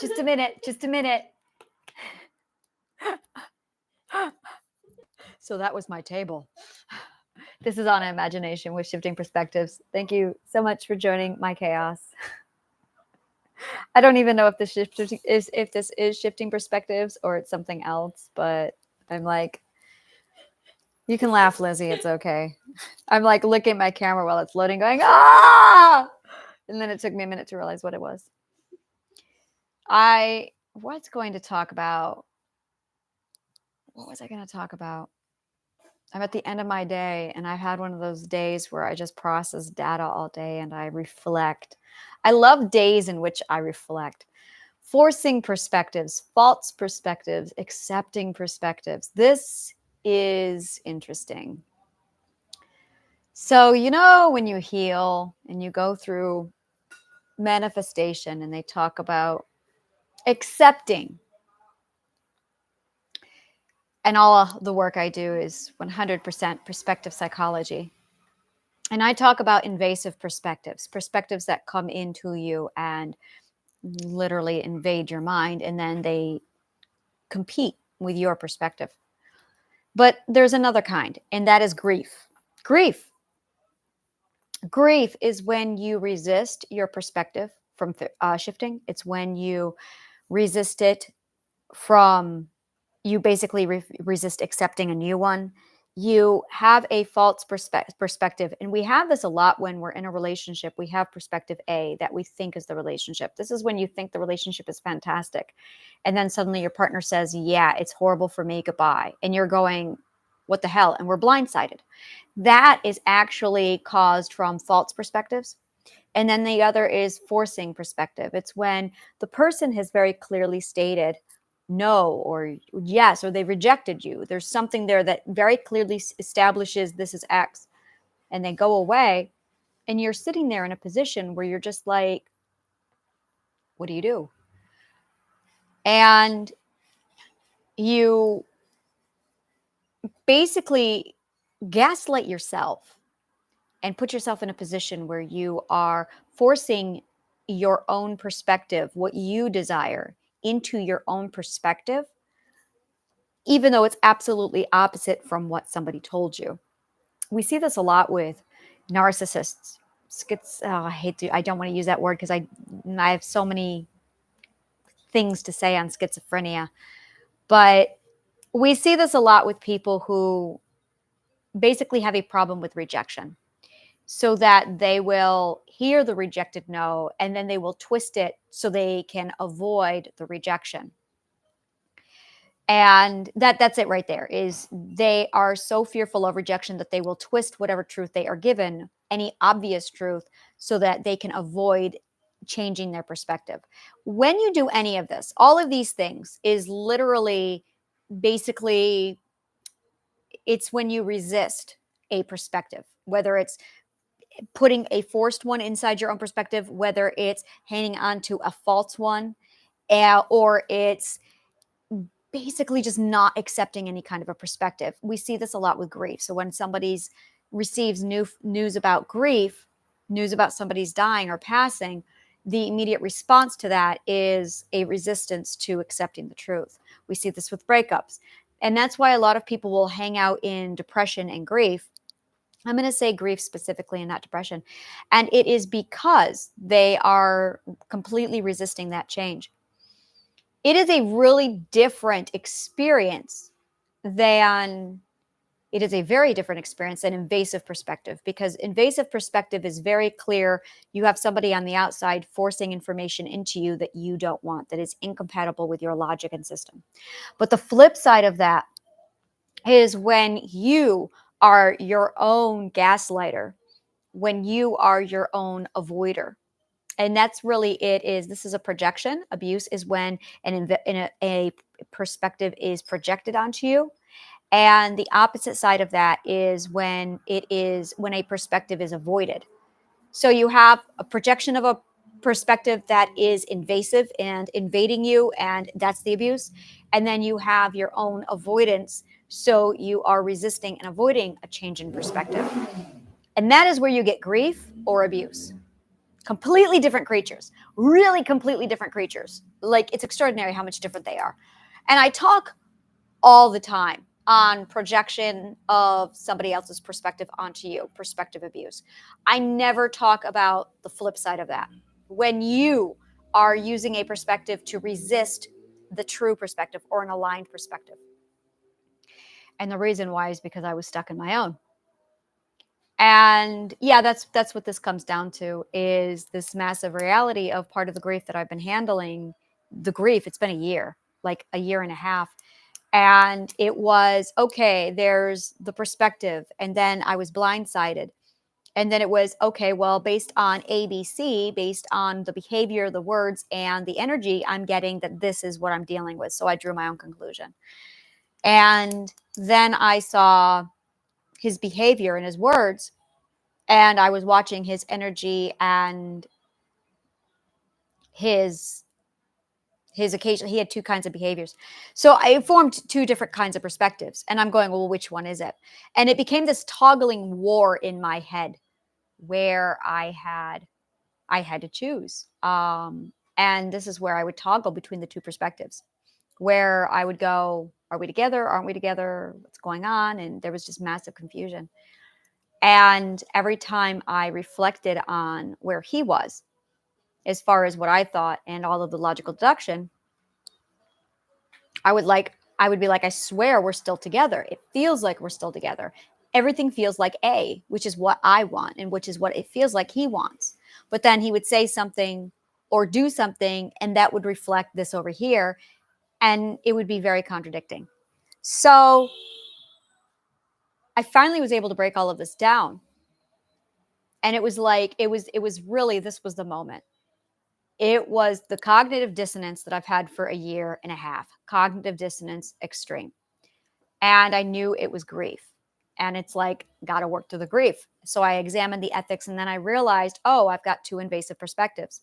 Just a minute. Just a minute. So that was my table. This is On Imagination with Shifting Perspectives. Thank you so much for joining my chaos. I don't even know if this is shifting perspectives or it's something else, but I'm like, you can laugh, Lizzie. It's okay. I'm like looking at my camera while it's loading, going, ah! And then it took me a minute to realize what it was. What was I going to talk about? I'm at the end of my day, and I've had one of those days where I just process data all day and I reflect. I love days in which I reflect. Forcing perspectives, false perspectives, accepting perspectives. This is interesting. So, when you heal and you go through manifestation and they talk about accepting, and all the work I do is 100% perspective psychology. And I talk about invasive perspectives that come into you and literally invade your mind, and then they compete with your perspective. But there's another kind, and that is grief. Grief is when you resist your perspective from shifting. It's when you resist it from, you basically resist accepting a new one. You have a false perspective. And we have this a lot when we're in a relationship. We have perspective A that we think is the relationship. This is when you think the relationship is fantastic. And then suddenly your partner says, yeah, it's horrible for me, goodbye. And you're going, what the hell? And we're blindsided. That is actually caused from false perspectives. And then the other is forcing perspective. It's when the person has very clearly stated no or yes, or they rejected you. There's something there that very clearly establishes this is X, and they go away, and you're sitting there in a position where you're just like, what do you do? And you basically gaslight yourself and put yourself in a position where you are forcing your own perspective, what you desire, into your own perspective, even though it's absolutely opposite from what somebody told you. We see this a lot with narcissists. I don't want to use that word because I have so many things to say on schizophrenia, but we see this a lot with people who basically have a problem with rejection, so that they will hear the rejected no, and then they will twist it so they can avoid the rejection. And that's it right there, is they are so fearful of rejection that they will twist whatever truth they are given, any obvious truth, so that they can avoid changing their perspective. When you do any of this, all of these things is literally, basically, it's when you resist a perspective, whether it's putting a forced one inside your own perspective, whether it's hanging on to a false one, or it's basically just not accepting any kind of a perspective. We see this a lot with grief. So when somebody receives news about grief, news about somebody's dying or passing, the immediate response to that is a resistance to accepting the truth. We see this with breakups. And that's why a lot of people will hang out in depression and grief. I'm going to say grief specifically and not depression. And it is because they are completely resisting that change. It is a really different experience than, it is a very different experience than invasive perspective, because invasive perspective is very clear. You have somebody on the outside forcing information into you that you don't want, that is incompatible with your logic and system. But the flip side of that is when you are your own gaslighter, when you are your own avoider. And that's really this is a projection. Abuse is when a perspective is projected onto you. And the opposite side of that is when a perspective is avoided. So you have a projection of a perspective that is invasive and invading you, and that's the abuse. And then you have your own avoidance. So you are resisting and avoiding a change in perspective. And that is where you get grief or abuse. Completely different creatures, really completely different creatures. Like, it's extraordinary how much different they are. And I talk all the time on projection of somebody else's perspective onto you, perspective abuse. I never talk about the flip side of that. When you are using a perspective to resist the true perspective or an aligned perspective. And the reason why is because I was stuck in my own. And yeah, that's what this comes down to, is this massive reality of part of the grief that I've been handling. The grief, it's been a year, like a year and a half. And it was, okay, there's the perspective. And then I was blindsided. And then it was, okay, well, based on ABC, based on the behavior, the words, and the energy, I'm getting that this is what I'm dealing with. So I drew my own conclusion. And then I saw his behavior and his words, and I was watching his energy and his occasion. He had two kinds of behaviors. So I formed two different kinds of perspectives, and I'm going, well, which one is it? And it became this toggling war in my head where I had to choose. And this is where I would toggle between the two perspectives, where I would go, are we together? Aren't we together? What's going on? And there was just massive confusion. And every time I reflected on where he was, as far as what I thought and all of the logical deduction, I would be like, I swear we're still together. It feels like we're still together. Everything feels like A, which is what I want and which is what it feels like he wants. But then he would say something or do something, and that would reflect this over here, and it would be very contradicting. So I finally was able to break all of this down. And it was like, it was really, this was the moment. It was the cognitive dissonance that I've had for a year and a half, cognitive dissonance extreme. And I knew it was grief. And it's like, got to work through the grief. So I examined the ethics, and then I realized, oh, I've got two invasive perspectives.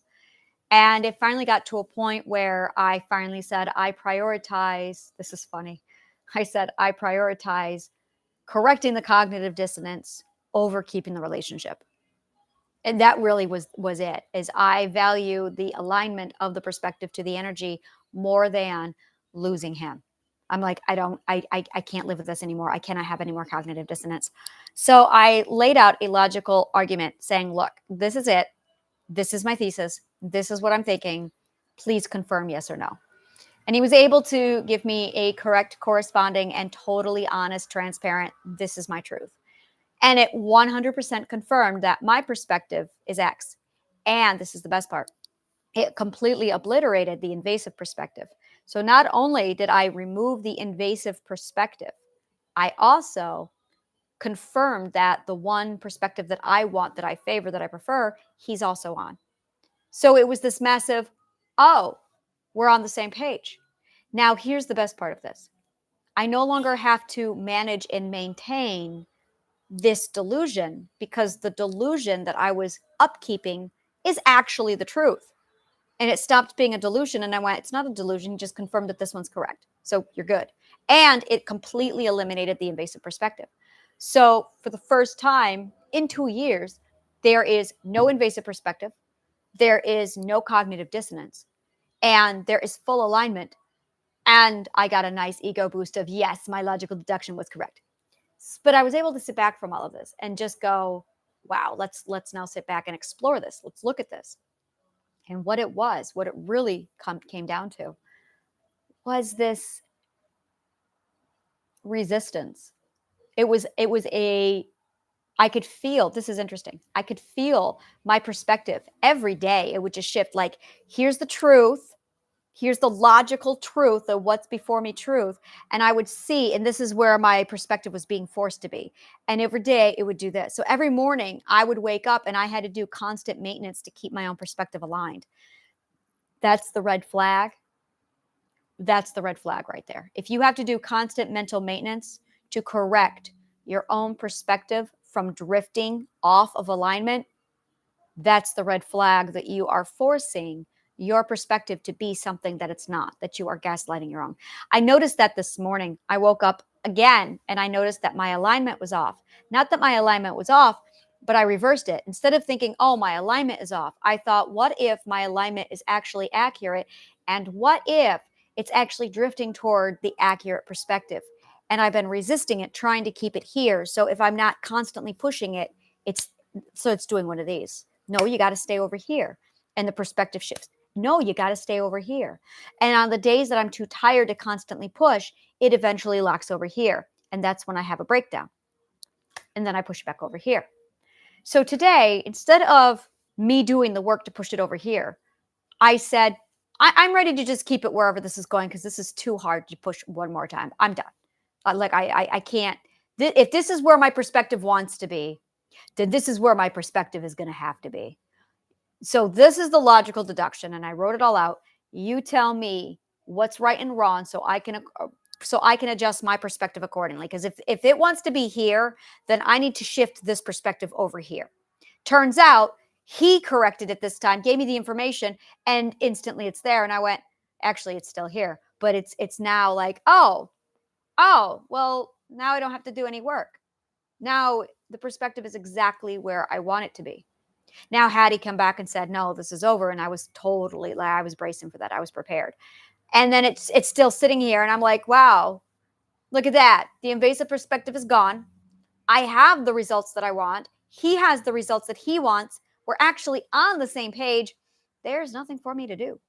And it finally got to a point where I finally said, I prioritize, this is funny. I said, I prioritize correcting the cognitive dissonance over keeping the relationship. And that really was it, is I value the alignment of the perspective to the energy more than losing him. I'm like, I can't live with this anymore. I cannot have any more cognitive dissonance. So I laid out a logical argument saying, look, this is it. This is my thesis. This is what I'm thinking. Please confirm yes or no. And he was able to give me a correct, corresponding, and totally honest, transparent, this is my truth. And it 100% confirmed that my perspective is X. And this is the best part, it completely obliterated the invasive perspective. So not only did I remove the invasive perspective, I also confirmed that the one perspective that I want, that I favor, that I prefer, he's also on. So it was this massive, oh, we're on the same page. Now, here's the best part of this. I no longer have to manage and maintain this delusion, because the delusion that I was upkeeping is actually the truth. And it stopped being a delusion. And I went, it's not a delusion. You just confirmed that this one's correct. So you're good. And it completely eliminated the invasive perspective. So for the first time in 2 years, there is no invasive perspective. There is no cognitive dissonance. And there is full alignment. And I got a nice ego boost of, yes, my logical deduction was correct. But I was able to sit back from all of this and just go, wow, let's now sit back and explore this. Let's look at this. And what it really came down to was this resistance. I could feel, this is interesting. I could feel my perspective every day. It would just shift, like, here's the truth. Here's the logical truth, the what's before me truth. And I would see, and this is where my perspective was being forced to be. And every day it would do this. So every morning I would wake up and I had to do constant maintenance to keep my own perspective aligned. That's the red flag. That's the red flag right there. If you have to do constant mental maintenance to correct your own perspective from drifting off of alignment, that's the red flag that you are forcing your perspective to be something that it's not, that you are gaslighting your own. I noticed that this morning. I woke up again and I noticed that my alignment was off. Not that my alignment was off, But I reversed it. Instead of thinking, oh, my alignment is off, I thought, what if my alignment is actually accurate? And what if it's actually drifting toward the accurate perspective? And I've been resisting it, trying to keep it here. So if I'm not constantly pushing it, it's doing one of these. No, you got to stay over here. And the perspective shifts. No, you got to stay over here. And on the days that I'm too tired to constantly push, it eventually locks over here. And that's when I have a breakdown. And then I push back over here. So today, instead of me doing the work to push it over here, I said, I'm ready to just keep it wherever this is going because this is too hard to push one more time. I'm done. I can't. If this is where my perspective wants to be, then this is where my perspective is going to have to be. So this is the logical deduction, and I wrote it all out. You tell me what's right and wrong, so I can adjust my perspective accordingly. Because if it wants to be here, then I need to shift this perspective over here. Turns out he corrected it this time, gave me the information, and instantly it's there. And I went, actually, it's still here, but it's now like, oh, well, now I don't have to do any work. Now the perspective is exactly where I want it to be. Now, had he come back and said, no, this is over, and I was totally, like, I was bracing for that. I was prepared. And then it's still sitting here, and I'm like, wow, look at that. The invasive perspective is gone. I have the results that I want. He has the results that he wants. We're actually on the same page. There's nothing for me to do.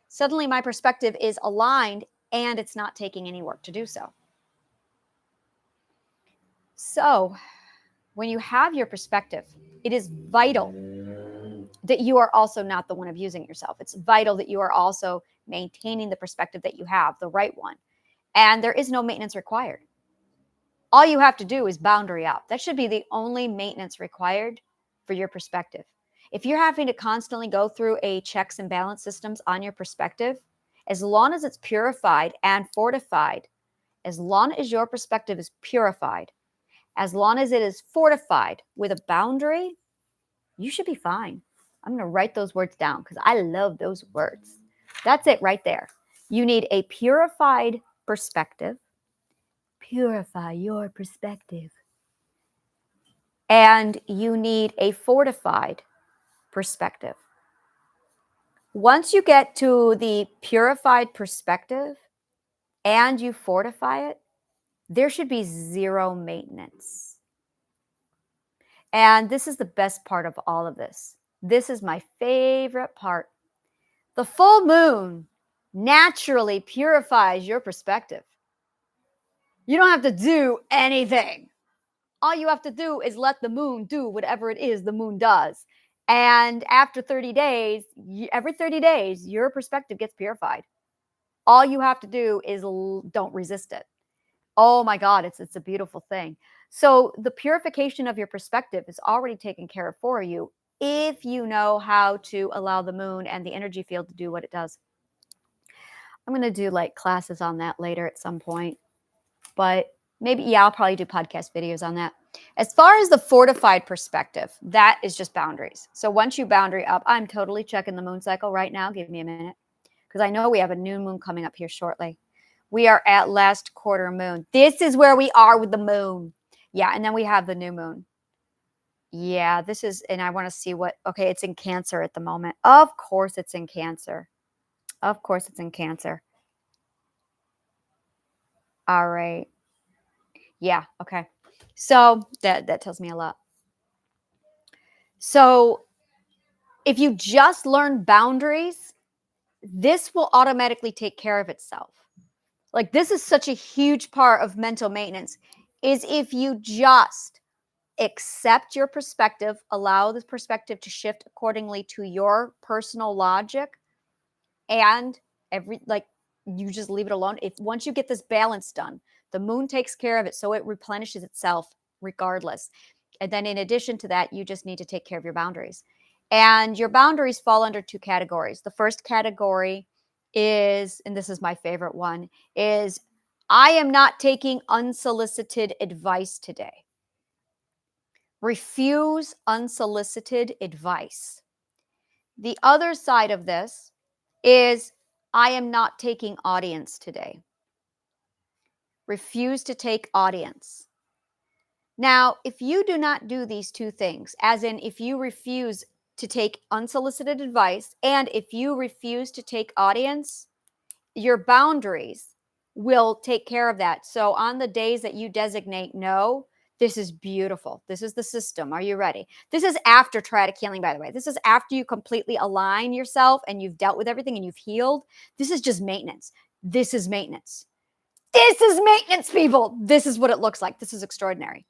Suddenly, my perspective is aligned, and it's not taking any work to do so. So, when you have your perspective, it is vital that you are also not the one abusing yourself. It's vital that you are also maintaining the perspective that you have, the right one. And there is no maintenance required. All you have to do is boundary up. That should be the only maintenance required for your perspective. If you're having to constantly go through a checks and balance systems on your perspective, as long as it's purified and fortified, as long as your perspective is purified, as long as it is fortified with a boundary, you should be fine. I'm going to write those words down because I love those words. That's it right there. You need a purified perspective. Purify your perspective. And you need a fortified perspective. Once you get to the purified perspective and you fortify it, there should be zero maintenance. And this is the best part of all of this. This is my favorite part. The full moon naturally purifies your perspective. You don't have to do anything. All you have to do is let the moon do whatever it is the moon does. And after 30 days, every 30 days, your perspective gets purified. All you have to do is don't resist it. Oh my God, it's a beautiful thing. So the purification of your perspective is already taken care of for you if you know how to allow the moon and the energy field to do what it does. I'm going to do like classes on that later at some point, but maybe, I'll probably do podcast videos on that. As far as the fortified perspective, that is just boundaries. So once you boundary up, I'm totally checking the moon cycle right now. Give me a minute because I know we have a new moon coming up here shortly. We are at last quarter moon. This is where we are with the moon. Yeah, and then we have the new moon. Yeah, this is, and I want to see okay, it's in Cancer at the moment. Of course it's in Cancer. Of course it's in Cancer. All right. Yeah, okay. So that tells me a lot. So if you just learn boundaries, this will automatically take care of itself. Like this is such a huge part of mental maintenance is if you just accept your perspective, allow the perspective to shift accordingly to your personal logic, and you just leave it alone. If once you get this balance done, the moon takes care of it, so it replenishes itself regardless. And then in addition to that, you just need to take care of your boundaries. And your boundaries fall under two categories. The first category is, and this is my favorite one, is I am not taking unsolicited advice today. Refuse unsolicited advice. The other side of this is I am not taking audience today. Refuse to take audience. Now, if you do not do these two things, as in if you refuse to take unsolicited advice and if you refuse to take audience, your boundaries will take care of that. So on the days that you designate no, this is beautiful. This is the system. Are you ready? This is after triadic healing, by the way. This is after you completely align yourself and you've dealt with everything and you've healed. This is just maintenance. This is maintenance. This is maintenance, people. This is what it looks like. This is extraordinary.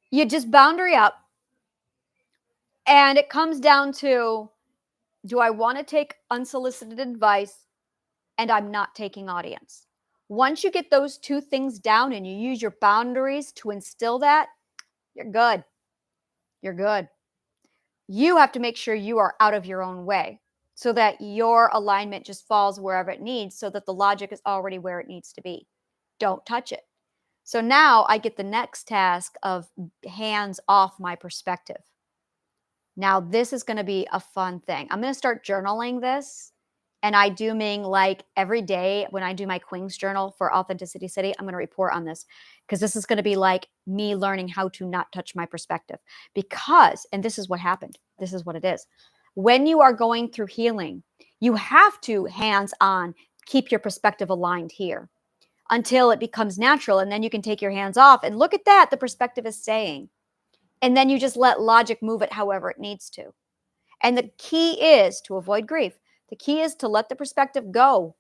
You just boundary up, and it comes down to, do I want to take unsolicited advice and I'm not taking audience? Once you get those two things down and you use your boundaries to instill that, you're good. You're good. You have to make sure you are out of your own way so that your alignment just falls wherever it needs, so that the logic is already where it needs to be. Don't touch it. So now I get the next task of hands off my perspective. Now, this is going to be a fun thing. I'm going to start journaling this. And I do mean like every day when I do my Queen's Journal for Authenticity City, I'm going to report on this because this is going to be like me learning how to not touch my perspective. Because, and this is what happened, this is what it is. When you are going through healing, you have to hands on keep your perspective aligned here until it becomes natural. And then you can take your hands off and look at that. The perspective is staying. And then you just let logic move it however it needs to. And the key is to avoid grief. The key is to let the perspective go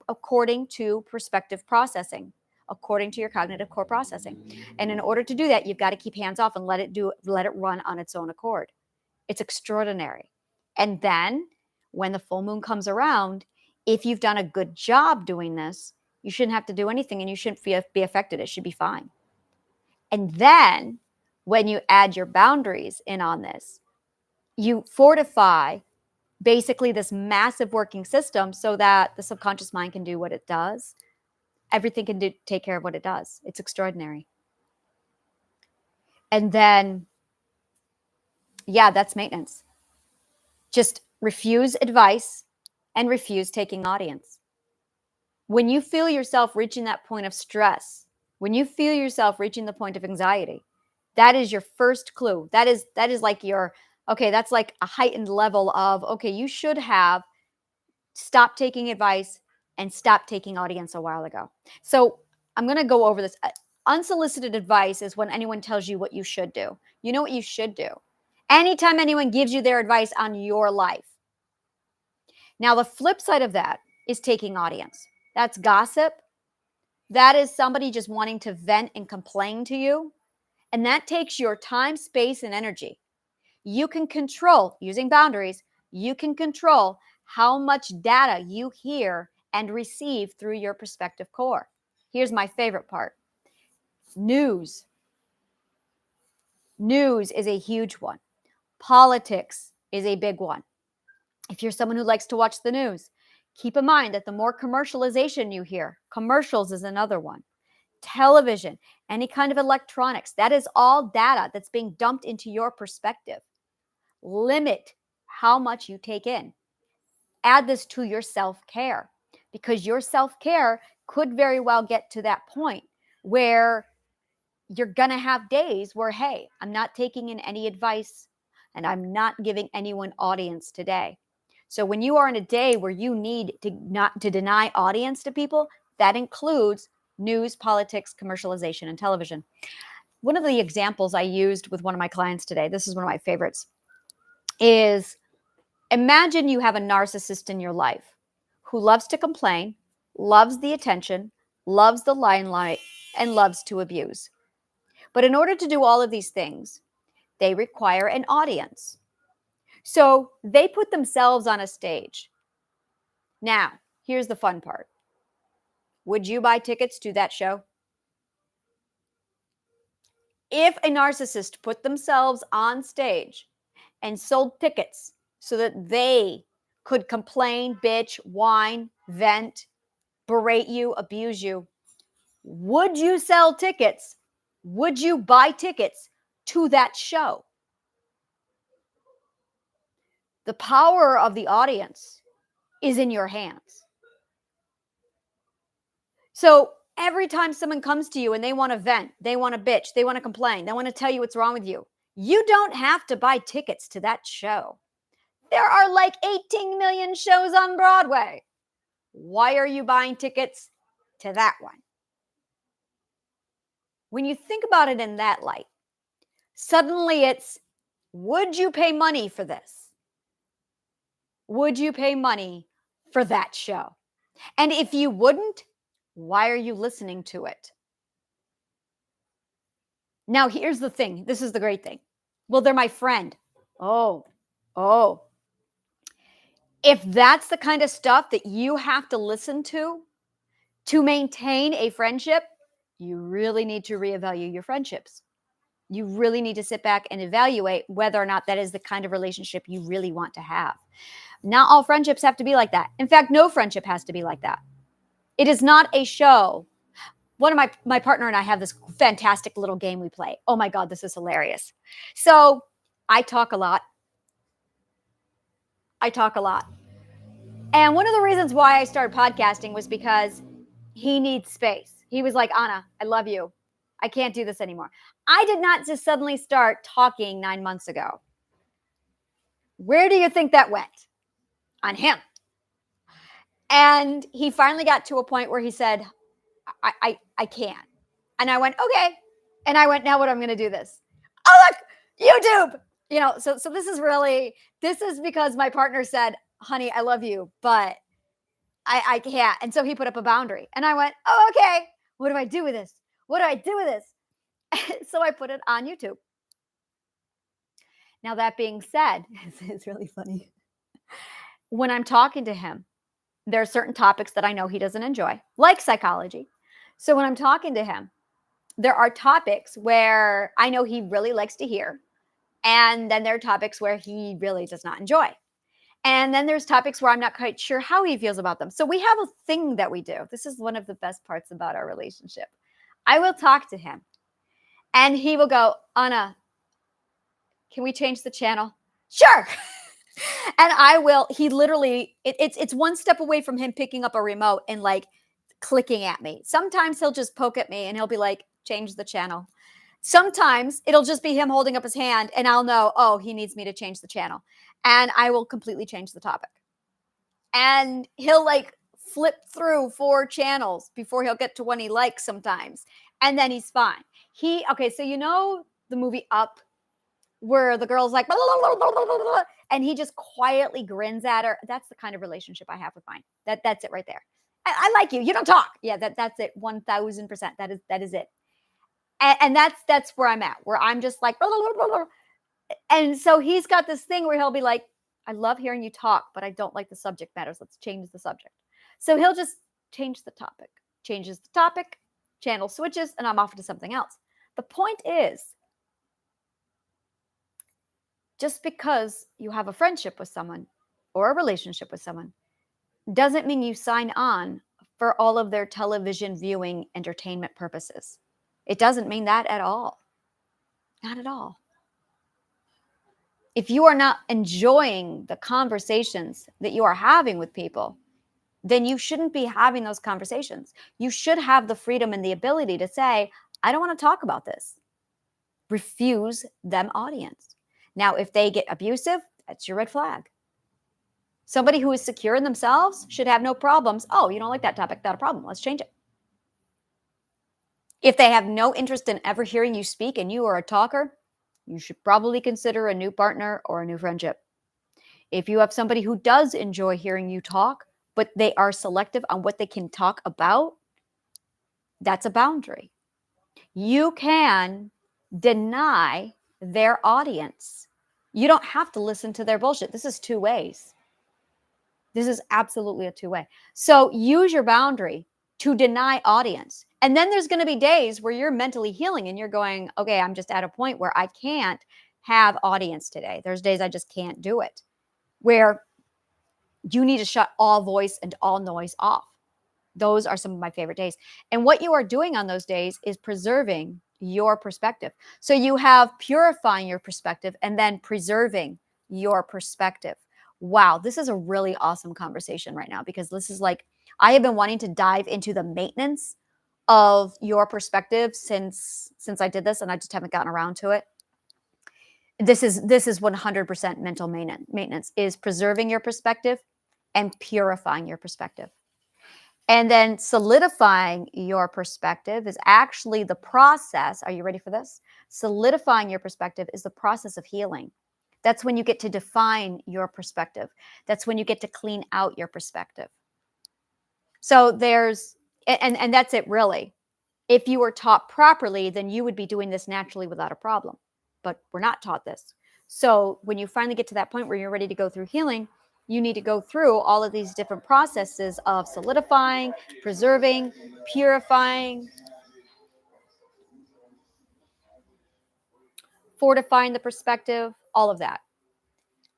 according to perspective processing, according to your cognitive core processing. And in order to do that, you've got to keep hands off and let it run on its own accord. It's extraordinary. And then when the full moon comes around, if you've done a good job doing this, you shouldn't have to do anything and you shouldn't be affected. It should be fine. And then when you add your boundaries in on this, you fortify basically this massive working system so that the subconscious mind can do what it does. Everything can take care of what it does. It's extraordinary. And then, yeah, that's maintenance. Just refuse advice and refuse taking audience. When you feel yourself reaching that point of stress, when you feel yourself reaching the point of anxiety, that is your first clue. That is like your, okay, that's like a heightened level of, okay, you should have stopped taking advice and stopped taking audience a while ago. So I'm going to go over this. Unsolicited advice is when anyone tells you what you should do. You know what you should do. Anytime anyone gives you their advice on your life. Now, the flip side of that is taking audience. That's gossip. That is somebody just wanting to vent and complain to you. And that takes your time, space, and energy. You can control, using boundaries, you can control how much data you hear and receive through your perspective core. Here's my favorite part. News. News is a huge one. Politics is a big one. If you're someone who likes to watch the news, keep in mind that the more commercialization you hear, commercials is another one. Television, any kind of electronics, that is all data that's being dumped into your perspective. Limit how much you take in. Add this to your self-care, because your self-care could very well get to that point where you're going to have days where, hey, I'm not taking in any advice and I'm not giving anyone audience today. So when you are in a day where you need to not to deny audience to people, that includes news, politics, commercialization, and television. One of the examples I used with one of my clients today, this is one of my favorites, is imagine you have a narcissist in your life who loves to complain, loves the attention, loves the limelight, and loves to abuse. But in order to do all of these things, they require an audience. So they put themselves on a stage. Now, here's the fun part. Would you buy tickets to that show? If a narcissist put themselves on stage and sold tickets so that they could complain, bitch, whine, vent, berate you, abuse you, would you sell tickets? Would you buy tickets to that show? The power of the audience is in your hands. So Every time someone comes to you and they want to vent, they want to bitch, they want to complain, they want to tell you what's wrong with you, you don't have to buy tickets to that show. There are like 18 million shows on Broadway. Why are you buying tickets to that one? When you think about it in that light, suddenly it's, would you pay money for this? Would you pay money for that show? And if you wouldn't, why are you listening to it? Now, here's the thing. This is the great thing. Well, they're my friend. Oh, oh. If that's the kind of stuff that you have to listen to maintain a friendship, you really need to reevaluate your friendships. You really need to sit back and evaluate whether or not that is the kind of relationship you really want to have. Not all friendships have to be like that. In fact, no friendship has to be like that. It is not a show. One of my partner and I have this fantastic little game we play. Oh my God, this is hilarious. So I talk a lot. And one of the reasons why I started podcasting was because he needs space. He was like, Anna, I love you. I can't do this anymore. I did not just suddenly start talking 9 months ago. Where do you think that went? On him. And he finally got to a point where he said, I can't. And I went, okay. And I went, now what, I'm going to do this. Oh, look, YouTube. So this is because my partner said, honey, I love you, but I can't. And so he put up a boundary. And I went, oh, okay. What do I do with this? What do I do with this? So I put it on YouTube. Now, that being said, it's really funny. When I'm talking to him, there are certain topics that I know he doesn't enjoy, like psychology. So when I'm talking to him, there are topics where I know he really likes to hear. And then there are topics where he really does not enjoy. And then there's topics where I'm not quite sure how he feels about them. So we have a thing that we do. This is one of the best parts about our relationship. I will talk to him and he will go, Anna, can we change the channel? Sure. And he literally, it's one step away from him picking up a remote and like clicking at me. Sometimes he'll just poke at me and he'll be like, change the channel. Sometimes it'll just be him holding up his hand and I'll know, oh, he needs me to change the channel. And I will completely change the topic. And he'll like flip through 4 channels before he'll get to one he likes sometimes. And then he's fine. Okay, so the movie Up, where the girl's like, blah, blah, blah, blah, blah, blah, and he just quietly grins at her. That's the kind of relationship I have with mine. That's it right there. I like you. You don't talk. Yeah, that's it. 1000%. That is it. And that's where I'm at, where I'm just like, blah, blah, blah, blah. And so he's got this thing where he'll be like, I love hearing you talk, but I don't like the subject matters. Let's change the subject. So he'll just change the topic, changes the topic, channel switches, and I'm off to something else. The point is, just because you have a friendship with someone or a relationship with someone doesn't mean you sign on for all of their television viewing entertainment purposes. It doesn't mean that at all. Not at all. If you are not enjoying the conversations that you are having with people, then you shouldn't be having those conversations. You should have the freedom and the ability to say, I don't want to talk about this. Refuse them audience. Now, if they get abusive, that's your red flag. Somebody who is secure in themselves should have no problems. Oh, you don't like that topic? Not a problem. Let's change it. If they have no interest in ever hearing you speak and you are a talker, you should probably consider a new partner or a new friendship. If you have somebody who does enjoy hearing you talk, but they are selective on what they can talk about, that's a boundary. You can deny their audience. You don't have to listen to their bullshit. This is 2 ways. This is absolutely a 2-way. So use your boundary to deny audience. And then there's going to be days where you're mentally healing and you're going, okay, I'm just at a point where I can't have audience today. There's days I just can't do it, where you need to shut all voice and all noise off. Those are some of my favorite days. And what you are doing on those days is preserving your perspective. So you have purifying your perspective and then preserving your perspective. Wow, this is a really awesome conversation right now, because this is like, I have been wanting to dive into the maintenance of your perspective since I did this, and I just haven't gotten around to it. This is 100% mental maintenance, is preserving your perspective and purifying your perspective. And then solidifying your perspective is actually the process. Are you ready for this? Solidifying your perspective is the process of healing. That's when you get to define your perspective. That's when you get to clean out your perspective. So and that's it really. If you were taught properly, then you would be doing this naturally without a problem. But we're not taught this. So when you finally get to that point where you're ready to go through healing, you need to go through all of these different processes of solidifying, preserving, purifying, fortifying the perspective, all of that.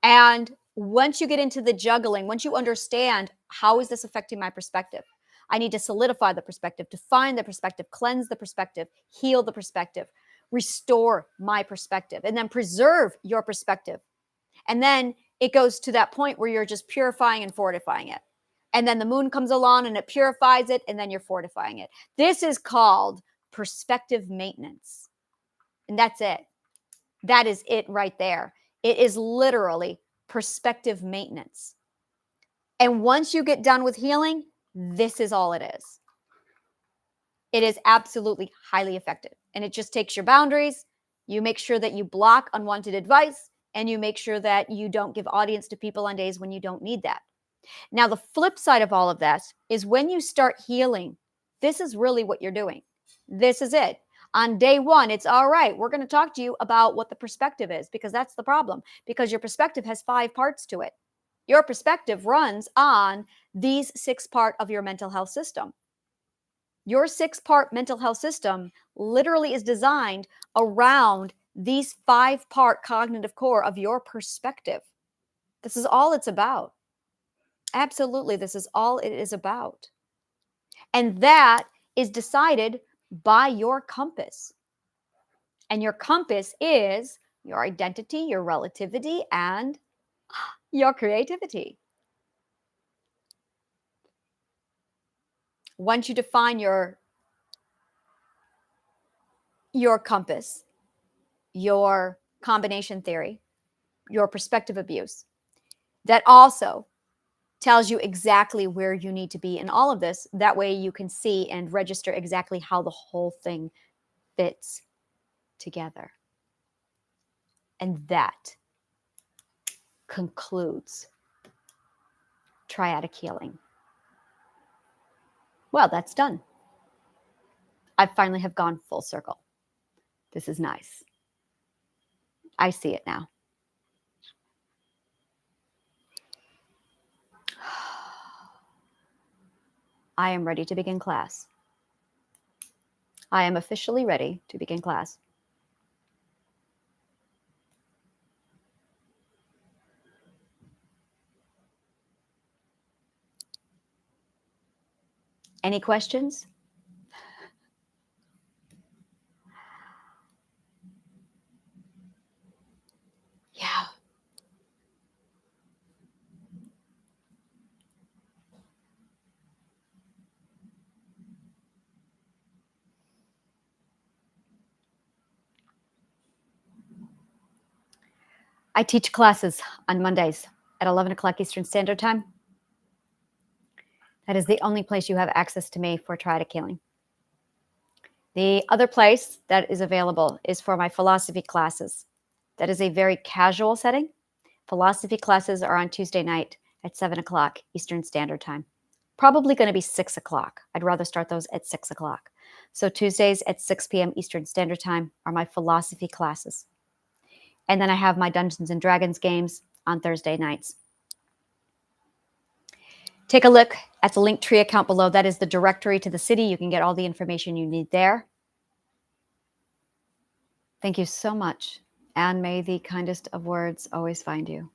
And once you get into the juggling, once you understand how is this affecting my perspective, I need to solidify the perspective, define the perspective, cleanse the perspective, heal the perspective, restore my perspective, and then preserve your perspective. And then it goes to that point where you're just purifying and fortifying it. And then the moon comes along and it purifies it, and then you're fortifying it. This is called perspective maintenance. And that's it. That is it right there. It is literally perspective maintenance. And once you get done with healing, this is all it is. It is absolutely highly effective. And it just takes your boundaries. You make sure that you block unwanted advice, and you make sure that you don't give audience to people on days when you don't need that. Now, the flip side of all of that is when you start healing, this is really what you're doing. This is it. On day one, it's all right. We're going to talk to you about what the perspective is, because that's the problem, because your perspective has 5 parts to it. Your perspective runs on these 6 parts of your mental health system. Your 6-part mental health system literally is designed around these 5-part cognitive core of your perspective. This is all it's about. Absolutely, this is all it is about. And that is decided by your compass. And your compass is your identity, your relativity, and your creativity. Once you define your compass, your combination theory, your perspective abuse, that also tells you exactly where you need to be in all of this. That way you can see and register exactly how the whole thing fits together. And that concludes triadic healing. Well, that's done. I finally have gone full circle. This is nice. I see it now. I am ready to begin class. I am officially ready to begin class. Any questions? Yeah. I teach classes on Mondays at 11 o'clock Eastern Standard Time. That is the only place you have access to me for triadic healing. The other place that is available is for my philosophy classes. That is a very casual setting. Philosophy classes are on Tuesday night at 7 o'clock Eastern Standard Time. Probably going to be 6 o'clock. I'd rather start those at 6 o'clock. So Tuesdays at 6 p.m. Eastern Standard Time are my philosophy classes. And then I have my Dungeons and Dragons games on Thursday nights. Take a look at the Linktree account below. That is the directory to the city. You can get all the information you need there. Thank you so much. And may the kindest of words always find you.